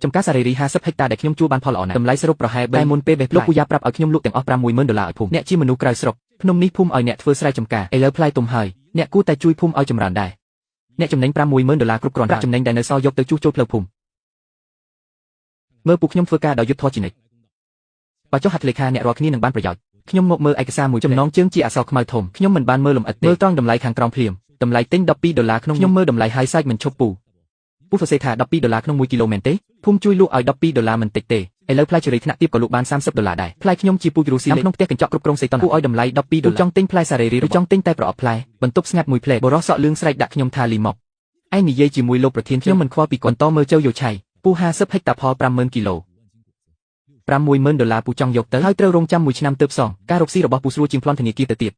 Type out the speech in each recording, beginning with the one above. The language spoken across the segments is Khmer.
ចំការសារីរី50 ហិកតាដែលខ្ញុំជួលបានផលល្អណាស់តម្លៃសរុបប្រហែល3មុនពេលបេះលោកពូយ៉ាប្រាប់ឲ្យខ្ញុំលក់ទាំងអស់$60000ឲ្យភូមិអ្នកជាមនុស្សក្រៅស្រុកភ្នំនេះភូមិឲ្យអ្នកធ្វើស្រែចម្ការឥឡូវផ្លែទុំហើយអ្នកគួរតែជួយភូមិឲ្យចម្រើនដែរអ្នកចំណេញ$60000គ្រប់គ្រាន់ប្រាក់ចំណេញដែលនៅសល់យកទៅជួសជុលផ្លូវភូមិមើលពួកខ្ញុំធ្វើការដោយយុត្តិធម៌ជានិច្ចបើចុះហត្ថលេខាអ្នករាល់គ្នានឹងបានប្រយោជន៍ខ្ញុំមកមើលឯកសារមួយចំណងជើងជាអក្សរខ្មៅធំខ្ញុំមិនបានមើលលម្អិតទេមើលត្រង់តម្លៃខាងក្រោមភ្លាមតម្លៃទិញ$12ក្នុងខ្ញុំមើលតម្លៃហើយសាច់មិនឈប់ពូសរសេរថា$12ក្នុង1គីឡូមែនទេភូមិជួយលក់ឲ្យ$12មិនតិចទេឥឡូវផ្លែជេរីថ្នាក់ទាបក៏លក់បាន$30ដែរផ្លែខ្ញុំជាពូជរុស្ស៊ីក្នុងផ្ទះកញ្ចក់គ្រប់គ្រងសេតុនគួរឲ្យតម្លៃ$12ចង់ទិញផ្លែសារីរីឬចង់ទិញតែប្រអប់ផ្លែបន្ទប់ស្ងាត់មួយផ្លែបរោះសក់លឿងស្រែកដាក់ខ្ញុំថាលីម៉ុកឯងនិយាយជាមួយលោកប្រធានខ្ញុំមិនខ្វល់ពីគាត់តមើលជើយោឆៃពូ50ហិកតាផល50000គីឡូ$60000ពូចង់យកទៅហើយត្រូវរងចាំ1ឆ្នាំទើបសងការរកស៊ីរបស់ពូស្រួលជាងប្លន់ធនាគារទៅទៀត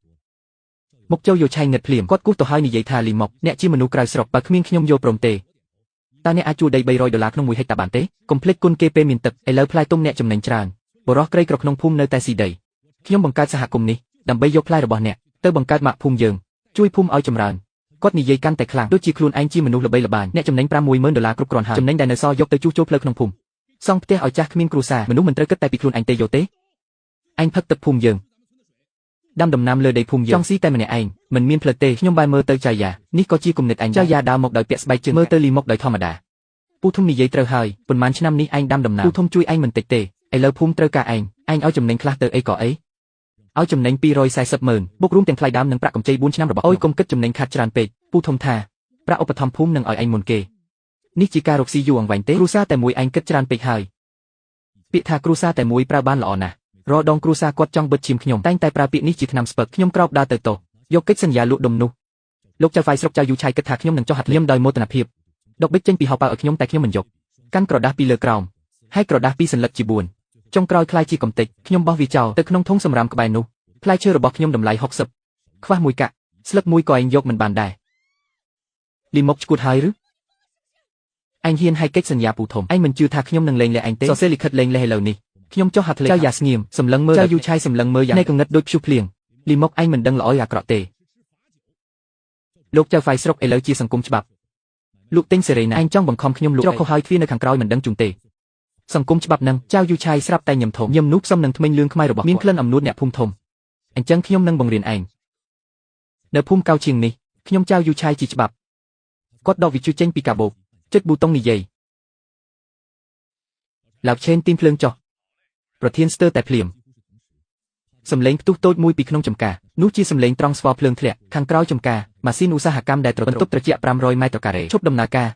មុខជើយោឆៃងឹតភ្លាមគាត់គោះទៅហើយនិយាយថាលីម៉ុកអ្នកជាមនុស្សក្រៅស្រុកបើគ្មានខ្ញុំយល់ព្រមទេតើអ្នកអាចជួលដី$300ក្នុង1ហិកតាបានទេកុំភ្លេចគុណគេពេលមានទឹកឥឡូវផ្លែទុំអ្នកចំណេញច្រើនបរោះក្រីក្រក្នុងភូមិនៅតែស៊ីដីខ្ញុំបង្កើតសហគមន៍នេះដើម្បីយកផ្លែរបស់អ្នកទៅបង្កើតម៉ាក់ភូមិយើងជួយភូមិឲ្យចម្រើនគាត់និយាយកាន់តែខ្លាំងដូចជាខ្លួនឯងជាមនុស្សល្បីល្បាញអ្នកចំណេញ$60000គ្រប់គ្រាន់ហើយចំណេញដែលនៅសល់យកទៅជួសជុលផ្លូវក្នុងភូមិសង់ផ្ទះឲ្យចាស់គ្មានគ្រួសារមនុស្សមិនត្រូវគិតតែពីខ្លួនឯងទេយកទេឯងផឹកទឹកភូមិយើងដាំដំណាំលើដីភូមិយើងចង់ស៊ីតែម្នាក់ឯងមិនមានផ្លិតទេខ្ញុំបែរមើលទៅចាយ៉ានេះក៏ជាគំនិតឯងចាយ៉ាដើរមកដោយពាក់ស្បែកជើងមើលទៅលីមកដោយធម្មតាពូធំនិយាយត្រូវហើយប៉ុន្មានឆ្នាំនេះឯងដាំដំណាំពូធំជួយឯងមិនតិចទេឥឡូវភូមិត្រូវការឯងឲ្យចំណេញខ្លះទៅអីក៏អីឲ្យចំណេញ2400000បុករួមទាំងថ្លៃដើមនិងប្រាក់កម្ចី4ឆ្នាំរបស់អូយកុំគិតចំណេញខាត់ច្រើនពេកពូធំថាប្រាក់ឧបត្ថម្ភភូមិនឹងឲ្យឯងមុនគេនេះជាការរកស៊ីយូរអង្វែងទេគ្រួសារតែមួយឯងគិតច្រើនពេកហើយពាក្យថាគ្រួសារតែមួយប្រើបានល្អណាស់រាល់ដងគ្រួសារគាត់ចង់បិទឈាមខ្ញុំតែងតែប្រើពាក្យនេះជាថ្នាំស្ពឹកខ្ញុំក្រោបដើរទៅតោយកកិច្ចសន្យាលក់ដុំនោះលោកចៅហ្វាយស្រុកចៅយូឆៃគិតថាខ្ញុំនឹងចុះហត្ថលៀមដោយមោទនភាពដកបិចចេញពីហោប៉ៅឲ្យខ្ញុំតែខ្ញុំមិនយកកាន់ក្រដាស់ពីលើក្រោមហើយក្រដាស់ពីសន្លឹកជា4ចុងក្រោយคล้ายជាកំទេចខ្ញុំបោះវាចោលទៅក្នុងធុងសម្រាមក្បែរនោះផ្លែឈើរបស់ខ្ញុំតម្លៃ60ខ្វះមួយកាក់ស្លឹកមួយក៏ឯងយកមិនបានដែរលីមកឈួតហើយឬឯងហ៊ានឲ្យកិច្ចសន្យាពូធំឯងមិនជឿថាខ្ញុំនឹងលេងលេឯងទេសរសេរលិខិតលេងលេឥឡូវនេះខ្ញុំចុះហត្ថលេខចៅយ៉ាស្ងៀមសម្លឹងមើលចៅយូឆៃសម្លឹងមើលយ៉ាងនេះកងឹតដូចព្យុះភ្លៀងលីមកឯងមិនដឹងល្អអាក្រក់ទេលោកចៅហ្វាយស្រុកឥឡូវជាសង្គមច្បាប់លោកទិញសេរីណាឯងចង់បង្ខំខ្ញុំលក់ច្រកខុសហើយទ្វារនៅខាងក្រោយមិនដឹងជូនទេសង្គមច្បាប់នឹងចៅយូឆៃស្រាប់តែញឹមធំញឹមនោះផ្សំនឹងថ្មិញលឿងខ្មែររបស់មានក្លិនអំនួតអ្នកភូមិធំអញ្ចឹងខ្ញុំនឹងបង្រៀនឯងនៅភូមិកៅឈៀងនេះខ្ញុំចៅយូឆៃជាច្បាប់គាត់ដកវិទ្យុចេញពីកាបូបចុចប៊ូតុងនិយាយឡៅឆេនទីមភ្លើងចុះប្រធានស្ទើរតែភ្លាមសំឡេងផ្ទុះតូចមួយពីក្នុងចំការនោះជាសំឡេងត្រង់ស្វភ្លើងធ្លាក់ខាងក្រោយចំការម៉ាស៊ីនឧស្សាហកម្មដែលបន្ទប់ត្រជាក់500ម៉ែត្រការ៉េឈប់ដំណើរការ